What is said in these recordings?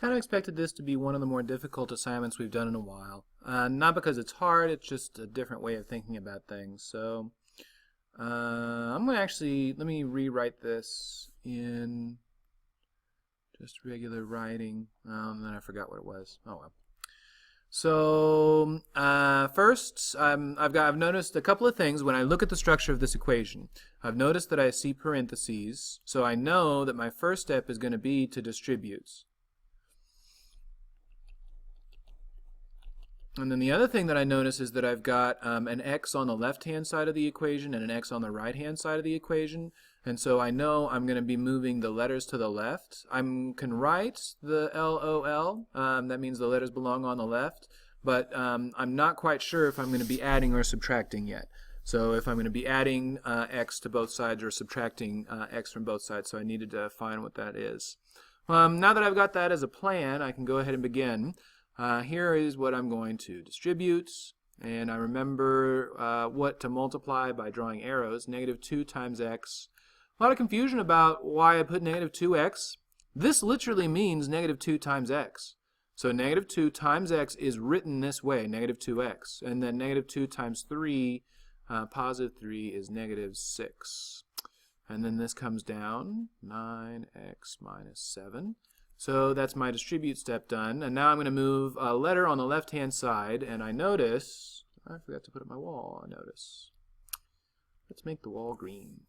Kind of expected this to be one of the more difficult assignments we've done in a while. Not because it's hard, it's just a different way of thinking about things. So I'm going to actually, let me rewrite this in just regular writing. And then I forgot what it was. Oh well. So first, I've noticed a couple of things when I look at the structure of this equation. I've noticed that I see parentheses, so I know that my first step is going to be to distribute. And then the other thing that I notice is that I've got an x on the left-hand side of the equation and an x on the right-hand side of the equation. And so I know I'm going to be moving the letters to the left. I can write the LOL. That means the letters belong on the left. But I'm not quite sure if I'm going to be adding or subtracting yet. So if I'm going to be adding x to both sides or subtracting x from both sides. So I needed to find what that is. Now that I've got that as a plan, I can go ahead and begin. Here is what I'm going to distribute, and I remember what to multiply by drawing arrows, negative 2 times x. A lot of confusion about why I put negative 2x. This literally means negative 2 times x. So negative 2 times x is written this way, negative 2x, and then negative 2 times 3, positive 3 is negative 6. And then this comes down, 9x minus 7. So that's my distribute step done. And now I'm going to move a letter on the left-hand side, and I notice, I forgot to put up my wall, I notice. Let's make the wall green.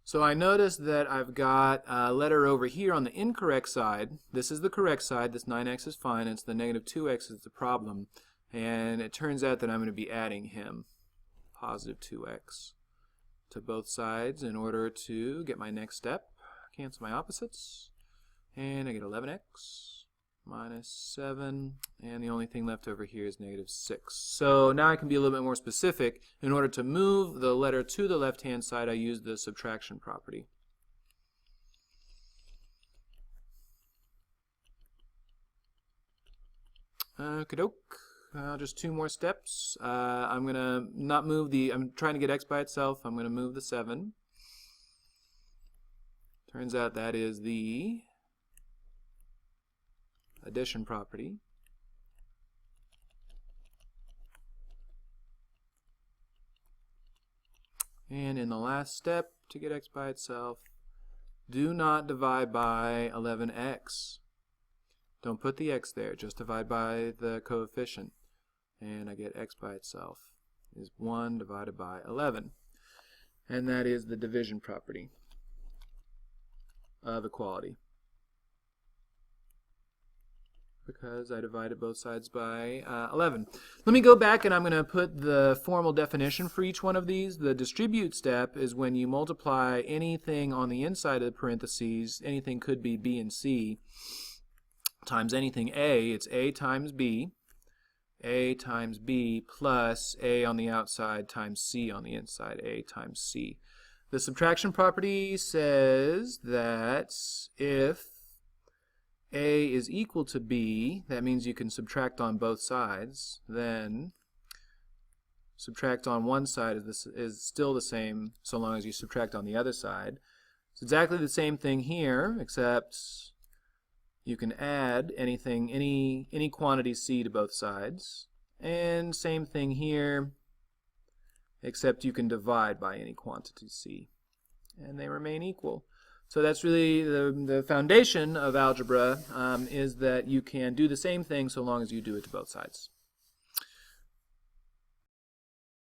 So I notice that I've got a letter over here on the incorrect side. This is the correct side. This 9x is fine. It's the negative 2x is the problem. And it turns out that I'm going to be adding him, positive 2x, to both sides in order to get my next step. Cancel my opposites, and I get 11x minus 7, and the only thing left over here is negative 6. So now I can be a little bit more specific. In order to move the letter to the left-hand side, I use the subtraction property. Okey-doke. Just 2 more steps. I'm going to not move I'm trying to get x by itself. I'm going to move the 7. Turns out that is the addition property. And in the last step, to get x by itself, do not divide by 11x. Don't put the x there, just divide by the coefficient. And I get x by itself is 1 divided by 11. And that is the division property of equality, because I divided both sides by 11. Let me go back and I'm going to put the formal definition for each one of these. The distribute step is when you multiply anything on the inside of the parentheses, anything could be b and c, times anything a. It's a times b plus a on the outside times c on the inside, a times c. The subtraction property says that if a is equal to b, that means you can subtract on both sides. Then subtract on one side is still the same so long as you subtract on the other side. It's exactly the same thing here, except you can add anything, any quantity c to both sides. And same thing here, except you can divide by any quantity c, and they remain equal. So that's really the foundation of algebra, is that you can do the same thing so long as you do it to both sides.